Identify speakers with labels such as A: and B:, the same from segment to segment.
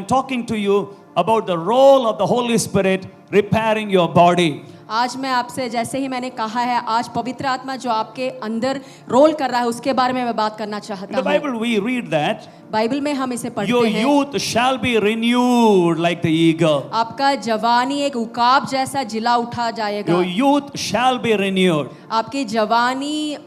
A: talking to you about the role of the Holy Spirit repairing your body.
B: आज मैं आपसे, जैसे ही मैंने कहा है, आज पवित्र आत्मा जो आपके अंदर रोल कर रहा है उसके बारे में मैं बात करना
A: In
B: चाहता
A: the
B: हूँ।
A: Bible we read that
B: Bible में हम इसे पढ़ते
A: your
B: हैं,
A: youth shall be renewed like the eagle.
B: आपका जवानी एक उकाब जैसा जिला उठा जाएगा।
A: Your youth shall be renewed.
B: आपकी जवानी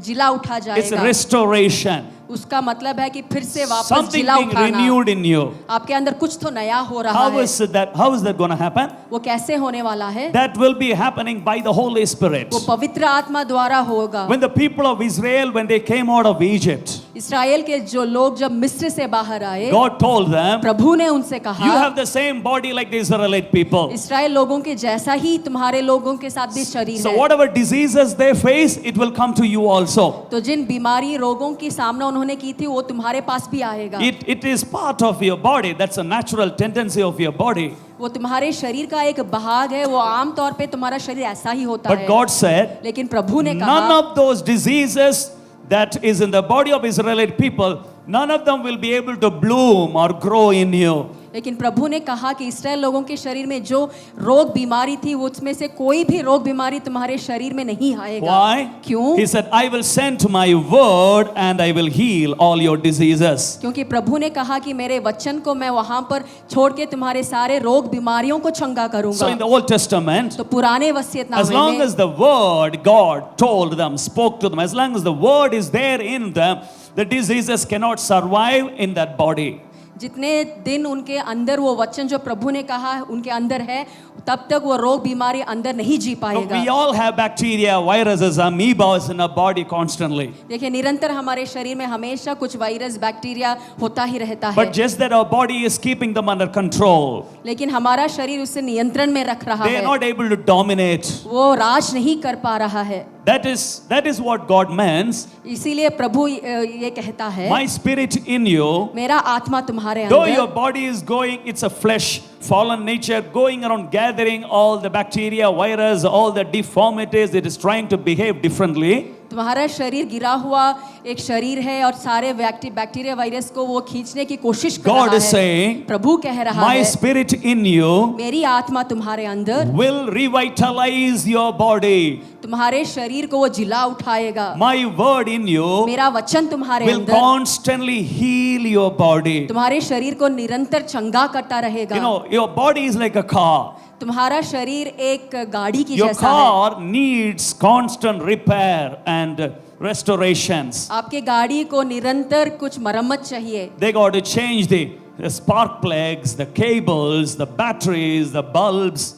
B: जिला उठा
A: It's
B: जाएगा।
A: restoration.
B: उसका मतलब है कि फिर से वापस
A: Something
B: जिला
A: being
B: उठाना।
A: renewed in you.
B: आपके अंदर कुछ तो नया हो रहा
A: How
B: है।
A: is that going to happen?
B: वो कैसे होने वाला है?
A: That will be happening by the Holy Spirit.
B: वो पवित्र आत्मा द्वारा होगा।
A: When the people of Israel, when they came out of Egypt,
B: इस्राएल के जो लोग जब मिस्र से बाहर आए,
A: God told them,
B: प्रभु ने उनसे
A: you
B: कहा,
A: have the same body like the Israelite people.
B: इस्राएल लोगों के जैसा ही तुम्हारे लोगों के साथ भी शरीर
A: So
B: है।
A: whatever diseases they face, it will come to you also.
B: तो जिन बीमारी रोगों की सामना उन्होंने की थी वो तुम्हारे पास भी आएगा।
A: It is part of your body. That's a natural tendency of your body.
B: वो तुम्हारे शरीर का एक भाग है, वो आम तौर पे तुम्हारा शरीर ऐसा ही होता
A: But
B: है।
A: God said,
B: लेकिन प्रभु ने
A: none
B: कहा,
A: of those diseases that is in the body of Israelite people, none of them will be able to bloom or grow in you.
B: लेकिन प्रभु ने कहा कि इस्राएल लोगों के शरीर में जो रोग बीमारी थी वो उसमें से कोई भी रोग बीमारी तुम्हारे शरीर में नहीं आएगा।
A: Why?
B: क्यों?
A: He said, I will send my word and I will heal all your diseases.
B: क्योंकि प्रभु ने कहा कि मेरे वचन को मैं वहां पर छोड़ के तुम्हारे सारे रोग बीमारियों को चंगा
A: So in
B: करूंगा।
A: the Old Testament,
B: तो पुराने
A: as
B: वसीयतनामे
A: long
B: में
A: as the word God told them, spoke to them, as long as the word is there in them, the diseases cannot survive in that body.
B: जितने दिन उनके अंदर वो वचन जो प्रभु ने कहा उनके अंदर है, तब तक वो रोग बीमारी अंदर नहीं जी
A: We
B: पाएगा।
A: all have bacteria, viruses, amoebas in our body constantly.
B: देखिए, निरंतर हमारे शरीर में हमेशा कुछ वायरस बैक्टीरिया होता ही रहता है,
A: But just that our body is keeping them under control.
B: लेकिन हमारा शरीर उसे नियंत्रण में रख रहा
A: They are
B: है,
A: not able to dominate.
B: वो राज नहीं कर पा रहा है।
A: That is what God means.
B: इसीलिए प्रभु ये कहता है,
A: My spirit in you,
B: मेरा आत्मा तुम्हारे
A: though your
B: अंदर,
A: body is going, it's a flesh, fallen nature, going around gathering all the bacteria, virus, all the deformities, it is trying to behave differently.
B: तुम्हारा शरीर गिरा हुआ एक शरीर है और सारे बैक्टीरिया वायरस को वो खींचने की कोशिश कर
A: God
B: रहा
A: is
B: है।
A: saying,
B: प्रभु कह रहा
A: my
B: है,
A: spirit in you
B: मेरी आत्मा तुम्हारे अंदर
A: will revitalize your body.
B: तुम्हारे शरीर को वो जिला उठाएगा।
A: My word in you
B: मेरा वचन तुम्हारे
A: will
B: अंदर
A: constantly heal your body.
B: तुम्हारे शरीर को निरंतर चंगा करता रहेगा।
A: You know, your body is like a car.
B: तुम्हारा शरीर एक गाड़ी की
A: Your
B: जैसा है।
A: car needs constant repair and restorations.
B: आपके गाड़ी को निरंतर कुछ मरम्मत चाहिए।
A: They got to change the spark plugs, the cables, the batteries, the bulbs.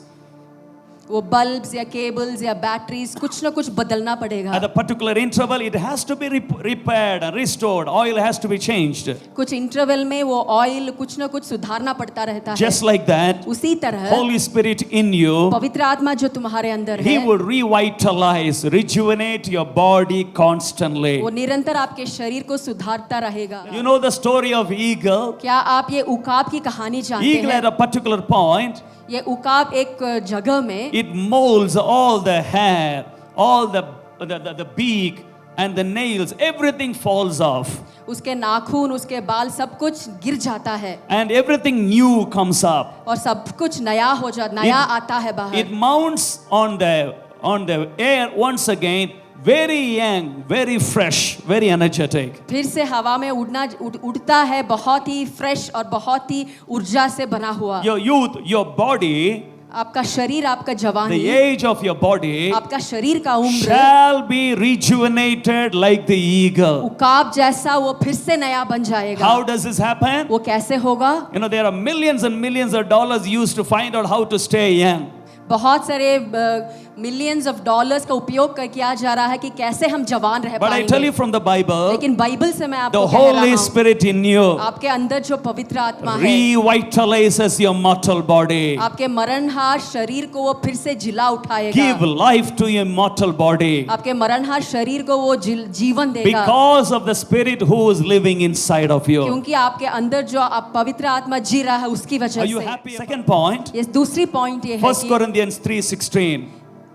B: वो बल्ब्स या केबल्स या बैटरीज कुछ ना कुछ बदलना पड़ेगा।
A: At a particular interval, it has to be repaired and restored. Oil has to be changed.
B: कुछ interval में वो ऑयल कुछ ना कुछ सुधारना पड़ता रहता है।
A: Just like that,
B: उसी तरह
A: Holy Spirit in you,
B: पवित्र आत्मा जो तुम्हारे अंदर
A: He
B: है,
A: will revitalize, rejuvenate your body constantly.
B: वो निरंतर आपके शरीर को सुधारता रहेगा।
A: You know the story of eagle?
B: क्या आप ये उकाब की कहानी जानते
A: Eagle
B: हैं?
A: at a particular point,
B: ये उकाब एक जगह में
A: it molds all the hair, all the beak and the nails, everything falls off.
B: उसके नाखून, उसके बाल सब कुछ गिर जाता है
A: And everything new comes up.
B: और सब कुछ नया हो जाता, नया आता है
A: It
B: बाहर।
A: mounts on the air once again, very young, very fresh, very energetic.
B: फिर से हवा में उड़ता है, बहुत ही फ्रेश और बहुत ही ऊर्जा से बना हुआ।
A: Your youth, your body,
B: आपका शरीर, आपका
A: the
B: जवानी,
A: age of your body
B: आपका शरीर का उम्र
A: shall be rejuvenated like the eagle.
B: उकाब जैसा वो फिर से नया बन जाएगा।
A: How does this happen?
B: वो कैसे होगा?
A: You know, there are millions and millions of dollars used to find out how to stay young.
B: बहुत सारे मिलियंस ऑफ डॉलर्स का उपयोग किया जा रहा है कि कैसे हम जवान रह
A: But I tell you
B: पाएंगे।
A: from the Bible,
B: लेकिन बाइबल से मैं
A: the
B: आपको कह रहा
A: Holy
B: हूँ,
A: Spirit in you
B: आपके अंदर जो पवित्र आत्मा है,
A: revitalizes your mortal body.
B: आपके मरणहार शरीर को वो फिर से जिला उठाएगा।
A: Give life to your mortal body
B: आपके मरणहार शरीर को वो जीवन देगा,
A: because of the Spirit who is living inside of you.
B: क्योंकि आपके अंदर जो आप पवित्र आत्मा जी रहा है उसकी वजह
A: Are you
B: से।
A: happy? Second point,
B: ये दूसरी पॉइंट ये है
A: 1
B: कि
A: Corinthians 3:16.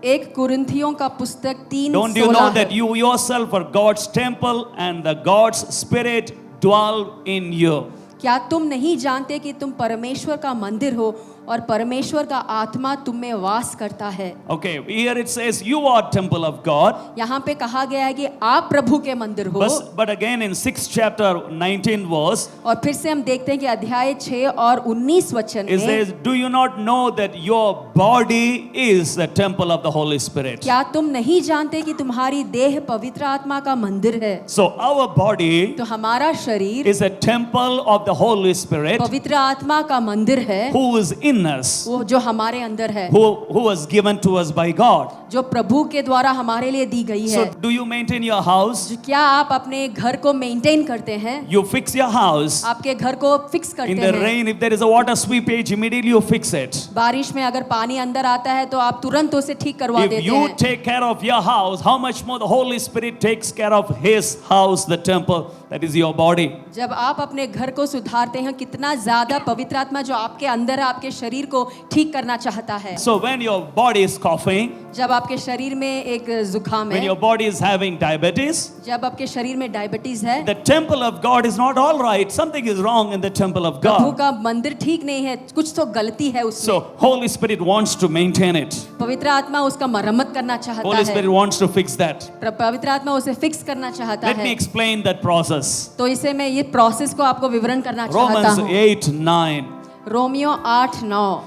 B: एक कुरिन्थियों का पुस्तक 3:16
A: Don't you know that you yourself are God's temple and the God's Spirit dwell in you?
B: क्या तुम नहीं जानते कि तुम परमेश्वर का मंदिर हो और परमेश्वर का आत्मा तुम में वास करता है।
A: Okay, here it says you are temple of God.
B: यहाँ पे कहा गया है कि आप प्रभु के मंदिर हो।
A: But again in 6th chapter 19 verse,
B: और फिर से हम देखते हैं कि अध्याय 6 और 19 वचन
A: it
B: में,
A: says, do you not know that your body is the temple of the Holy Spirit?
B: क्या तुम नहीं जानते कि तुम्हारी देह पवित्र आत्मा का मंदिर है।
A: So our body
B: तो हमारा शरीर
A: is a temple of the Holy Spirit
B: पवित्र आत्मा का मंदिर है,
A: who is in us,
B: वो जो हमारे अंदर है,
A: who was given to us by God.
B: जो प्रभु के द्वारा हमारे लिए दी गई
A: So
B: है।
A: do you maintain your house?
B: क्या आप अपने घर को मेंटेन करते हैं?
A: You fix your house.
B: आपके घर को फिक्स करते
A: In the
B: हैं।
A: rain, if there is a water seepage, immediately you fix it.
B: बारिश में अगर पानी अंदर आता है तो आप तुरंत उसे ठीक करवा
A: If
B: देते
A: you
B: हैं।
A: take care of your house, how much more the Holy Spirit takes care of His house, the temple, that is your body.
B: जब आप अपने घर को सुधारते हैं, कितना ज्यादा पवित्र आत्मा जो आपके अंदर है, आपके शरीर को ठीक करना चाहता है।
A: So when your body is coughing,
B: जब आपके शरीर में एक जुकाम
A: when
B: है,
A: your body is having diabetes,
B: जब आपके शरीर में डायबिटीज है,
A: the temple of God is not all right. Something is wrong in the temple of
B: Prabhu
A: God.
B: का मंदिर ठीक नहीं है, कुछ तो गलती है उसमें।
A: So Holy Spirit wants to maintain it.
B: पवित्र आत्मा उसका मरम्मत करना चाहता
A: Holy Spirit
B: है।
A: wants to fix that.
B: पवित्र आत्मा उसे फिक्स करना चाहता
A: Let me
B: है।
A: explain that process.
B: तो इसे मैं ये प्रोसेस को आपको विवरण करना चाहता
A: Romans
B: हूँ।
A: 8:9.
B: Romeo 8:9।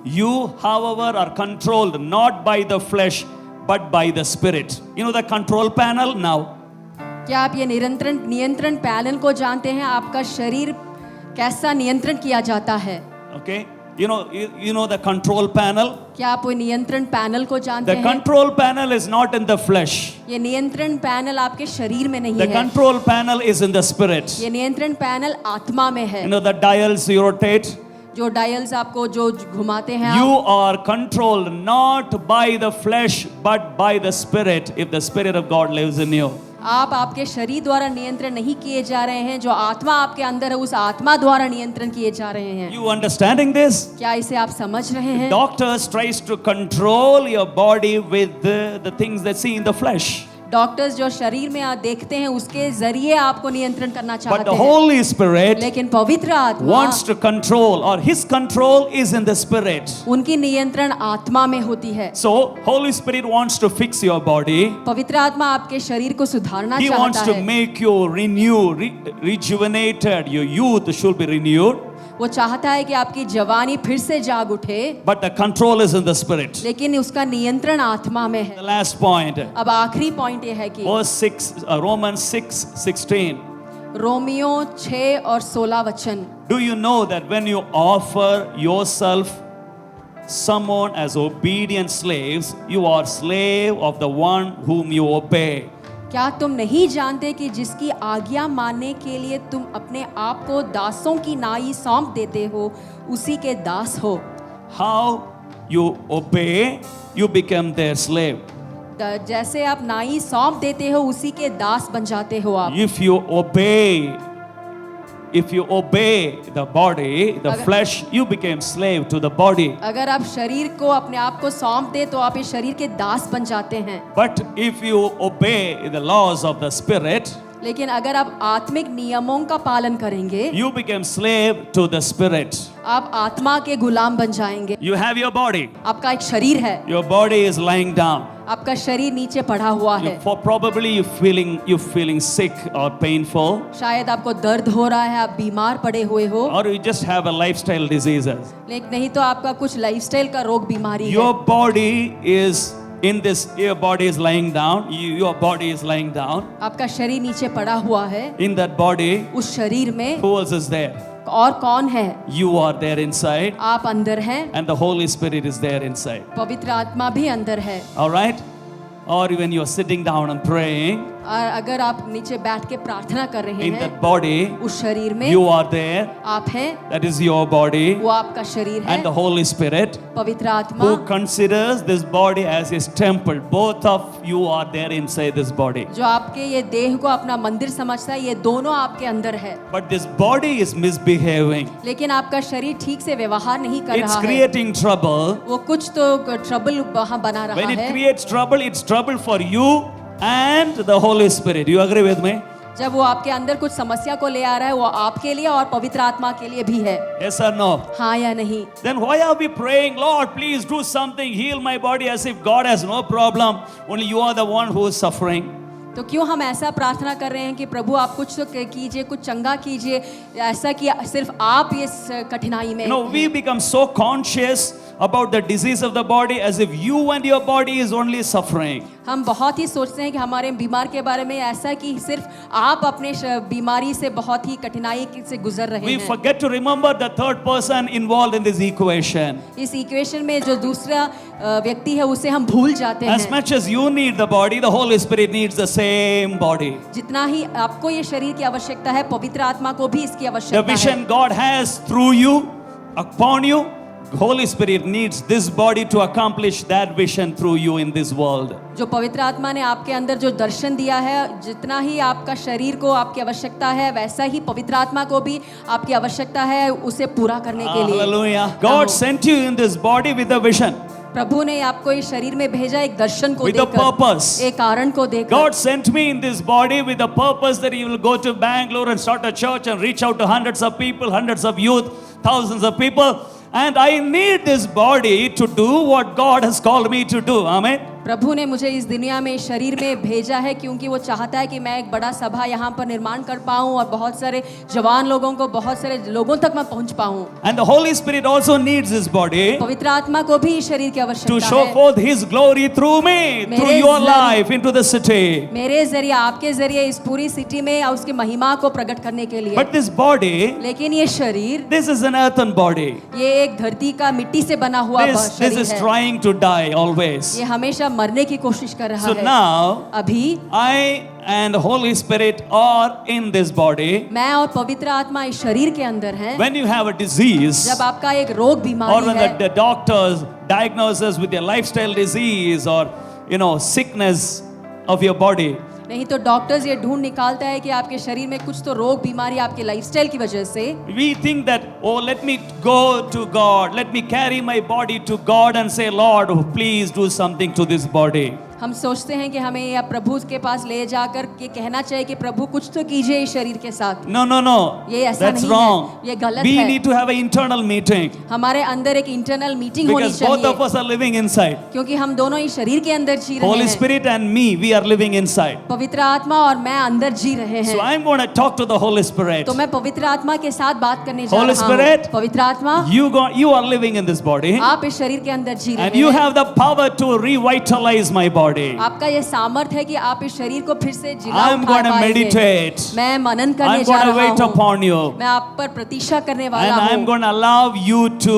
A: You, however, are controlled not by the flesh, but by the Spirit. You know the control panel now?
B: क्या आप ये नियंत्रण पैनल को जानते हैं? आपका शरीर कैसा नियंत्रण किया जाता है?
A: Okay? You know the control panel?
B: क्या आप वो नियंत्रण पैनल को जानते
A: The
B: हैं?
A: control panel is not in the flesh.
B: ये नियंत्रण पैनल आपके शरीर में नहीं
A: The
B: है।
A: control panel is in the Spirit.
B: ये नियंत्रण पैनल आत्मा में है।
A: You know the dials you rotate?
B: जो डायल्स आपको जो घुमाते हैं
A: You
B: आप,
A: are controlled not by the flesh, but by the Spirit, if the Spirit of God lives in you.
B: आप आपके शरीर द्वारा नियंत्रण नहीं किए जा रहे हैं, जो आत्मा आपके अंदर है उस आत्मा द्वारा नियंत्रण किए जा रहे हैं।
A: You understanding this?
B: क्या इसे आप समझ रहे हैं?
A: Doctors tries to control your body with the things they see in the flesh.
B: Doctors जो शरीर में आप देखते हैं उसके जरिए आपको नियंत्रण करना
A: But
B: चाहते
A: the
B: हैं,
A: Holy Spirit
B: लेकिन पवित्र आत्मा
A: wants to control, or His control is in the Spirit.
B: उनकी नियंत्रण आत्मा में होती है।
A: So Holy Spirit wants to fix your body.
B: पवित्र आत्मा आपके शरीर को सुधारना
A: He wants
B: चाहता
A: to
B: है।
A: make you rejuvenated. Your youth should be renewed.
B: वो चाहता है कि आपकी जवानी फिर से जाग उठे,
A: But the control is in the Spirit.
B: लेकिन उसका नियंत्रण आत्मा में
A: The
B: है।
A: last point,
B: अब आखिरी पॉइंट ये है कि
A: verse 6, Romans 6:16.
B: रोमियो 6 और 16 वचन।
A: Do you know that when you offer yourself someone as obedient slaves, you are slave of the one whom you obey?
B: क्या तुम नहीं जानते कि जिसकी आज्ञा मानने के लिए तुम अपने आप को दासों की नाई सौंप देते हो, उसी के दास हो।
A: How you obey, you become their slave.
B: जैसे आप नाई सौंप देते हो, उसी के दास बन जाते हो आप।
A: If you obey the body, the flesh, you became slave to the body.
B: अगर आप शरीर को अपने आप को सौंप दे तो आप इस शरीर के दास बन जाते हैं।
A: But if you obey the laws of the Spirit,
B: लेकिन अगर आप आत्मिक नियमों का पालन करेंगे,
A: you became slave to the Spirit.
B: आप आत्मा के गुलाम बन जाएंगे।
A: You have your body.
B: आपका एक शरीर है,
A: Your body is lying down.
B: आपका शरीर नीचे पड़ा हुआ है।
A: Probably you're feeling sick or painful,
B: शायद आपको दर्द हो रहा है, आप बीमार पड़े हुए हो,
A: or you just have a lifestyle diseases.
B: लेकिन नहीं तो आपका कुछ लाइफस्टाइल का रोग बीमारी
A: Your
B: है।
A: body is in this. Your body is lying down. Your body is lying down.
B: आपका शरीर नीचे पड़ा हुआ है।
A: In that body,
B: उस शरीर में
A: who else is there?
B: और कौन है?
A: You are there inside,
B: आप अंदर हैं,
A: and the Holy Spirit is there inside.
B: पवित्र आत्मा भी अंदर है।
A: All right? Or when you are sitting down and praying,
B: और अगर आप नीचे बैठ के प्रार्थना कर रहे
A: in
B: हैं,
A: that body,
B: उस शरीर में
A: you are there.
B: आप हैं,
A: That is your body,
B: वो आपका शरीर है।
A: and the Holy Spirit,
B: पवित्र आत्मा
A: who considers this body as his temple. Both of you are there inside this body.
B: जो आपके ये देह को अपना मंदिर समझता है, ये दोनों आपके अंदर है।
A: But this body is misbehaving.
B: लेकिन आपका शरीर ठीक से व्यवहार नहीं कर
A: It's
B: रहा है।
A: creating trouble.
B: वो कुछ तो ट्रबल वहाँ बना रहा
A: When it
B: है।
A: creates trouble, it's trouble for you and the Holy Spirit. You agree with me?
B: जब वो आपके अंदर कुछ समस्या को ले आ रहा है, वो आपके लिए और पवित्र आत्मा के लिए भी है।
A: Yes or no?
B: हाँ या नहीं?
A: Then why are we praying, Lord, please do something, heal my body, as if God has no problem, only you are the one who is suffering?
B: तो क्यों हम ऐसा प्रार्थना कर रहे हैं कि प्रभु आप कुछ तो कीजिए, कुछ चंगा कीजिए, ऐसा कि सिर्फ आप ये कठिनाई में।
A: We become so conscious about the disease of the body as if you and your body is only suffering.
B: हम बहुत ही सोचते हैं कि हमारे बीमार के बारे में ऐसा कि सिर्फ आप अपने बीमारी से बहुत ही कठिनाई से गुजर रहे
A: We
B: हैं।
A: forget to remember the third person involved in this equation.
B: इस इक्वेशन में जो दूसरा व्यक्ति है उसे हम भूल जाते हैं।
A: As much as you need the body, the Holy Spirit needs the same body.
B: जितना ही आपको ये शरीर की आवश्यकता है, पवित्र आत्मा को भी इसकी
A: The
B: आवश्यकता है।
A: vision God has through you, upon you, Holy Spirit needs this body to accomplish that vision through you in this world.
B: जो पवित्र आत्मा ने आपके अंदर जो दर्शन दिया है, जितना ही आपका शरीर को आपकी आवश्यकता है, वैसा ही पवित्र आत्मा को भी आपकी आवश्यकता है उसे पूरा करने के लिए।
A: Hallelujah. God sent you in this body with a vision.
B: प्रभु ने आपको इस शरीर में भेजा एक दर्शन को
A: With a
B: देकर,
A: purpose.
B: एक कारण को देकर।
A: God sent me in this body with a purpose that He will go to Bangalore and start a church and reach out to hundreds of people, hundreds of youth, thousands of people. And I need this body to do what God has called me to do. Amen.
B: प्रभु ने मुझे इस दुनिया में, इस शरीर में भेजा है क्योंकि वो चाहता है कि मैं एक बड़ा सभा यहाँ पर निर्माण कर पाऊँ और बहुत सारे जवान लोगों को, बहुत सारे लोगों तक मैं पहुँच पाऊँ।
A: And the Holy Spirit also needs this body
B: पवित्र आत्मा को भी इस शरीर की
A: to
B: आवश्यकता
A: show
B: है।
A: forth His glory through me, through
B: मेरे
A: your
B: जरिए-
A: life into the city.
B: मेरे जरिए, आपके जरिए इस पूरी सिटी में और उसकी महिमा को प्रकट करने के लिए।
A: But this body,
B: लेकिन ये शरीर,
A: this is an earthen body.
B: ये एक धरती का मिट्टी से बना हुआ
A: This
B: शरीर
A: is
B: है।
A: trying to die always.
B: ये हमेशा मरने की कोशिश कर रहा
A: So
B: है।
A: now,
B: अभी
A: I and Holy Spirit are in this body.
B: मैं और पवित्र आत्मा इस शरीर के अंदर हैं।
A: When you have a disease,
B: जब आपका एक रोग
A: or
B: बीमारी
A: when
B: है,
A: the doctors diagnose us with a lifestyle disease or sickness of your body,
B: नहीं तो डॉक्टर्स ये ढूंढ निकालता है कि आपके शरीर में कुछ तो रोग बीमारी आपके लाइफस्टाइल की वजह से।
A: we think that, oh, let me go to God, let me carry my body to God and say, Lord, please do something to this body.
B: हम सोचते हैं कि हमें या प्रभु के पास ले जाकर के कहना चाहिए कि प्रभु कुछ तो कीजिए इस शरीर के साथ।
A: No,
B: ये ऐसा
A: that's
B: नहीं
A: wrong.
B: है, ये गलत
A: We
B: है।
A: need to have an internal meeting
B: हमारे अंदर एक इंटरनल मीटिंग होनी
A: because both of
B: चाहिए,
A: us are living inside.
B: क्योंकि हम दोनों ही शरीर के अंदर जी रहे
A: Holy
B: हैं।
A: Spirit and me, we are living inside.
B: पवित्र आत्मा और मैं अंदर जी रहे
A: So
B: हैं।
A: I'm going to talk to the Holy Spirit.
B: तो मैं पवित्र आत्मा के साथ बात करने जा
A: Holy
B: रहा हूँ।
A: Spirit,
B: पवित्र आत्मा,
A: You are living in this body,
B: आप इस शरीर के अंदर जी
A: and
B: रहे
A: you
B: हैं।
A: have the power to revitalize my body.
B: आपका ये सामर्थ है कि आप इस शरीर को फिर से जिला
A: I'm
B: उठा
A: going to
B: पाएंगे।
A: meditate.
B: मैं मनन करने
A: I'm
B: जा
A: going to
B: रहा
A: wait
B: हूँ।
A: upon you.
B: मैं आप पर प्रतीक्षा करने
A: And
B: वाला
A: I'm
B: हूँ।
A: going to allow you to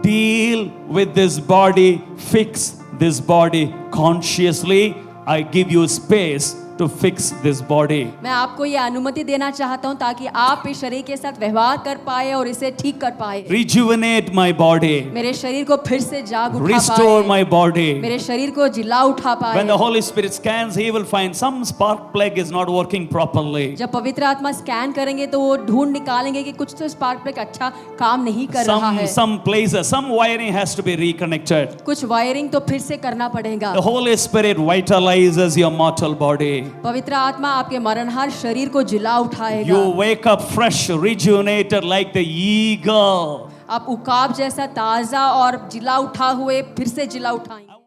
A: deal with this body, fix this body consciously. I give you space to fix this body.
B: मैं आपको ये अनुमति देना चाहता हूँ ताकि आप इस शरीर के साथ व्यवहार कर पाए और इसे ठीक कर पाए।
A: Rejuvenate my body.
B: मेरे शरीर को फिर से जाग उठा
A: Restore
B: पाए।
A: my body.
B: मेरे शरीर को जिला उठा पाए।
A: When the Holy Spirit scans, He will find some spark plug is not working properly.
B: जब पवित्र आत्मा स्कैन करेंगे तो वो ढूंढ निकालेंगे कि कुछ तो स्पार्क प्लग अच्छा काम नहीं कर रहा है।
A: Some places, some wiring has to be reconnected.
B: कुछ वायरिंग तो फिर से करना पड़ेगा।
A: The Holy Spirit vitalizes your mortal body.
B: पवित्र आत्मा आपके मरणहार शरीर को जिला उठाएगा।
A: You wake up fresh, rejuvenated like the eagle.
B: आप उकाब जैसा ताजा और जिला उठा हुए फिर से जिला उठाएंगे।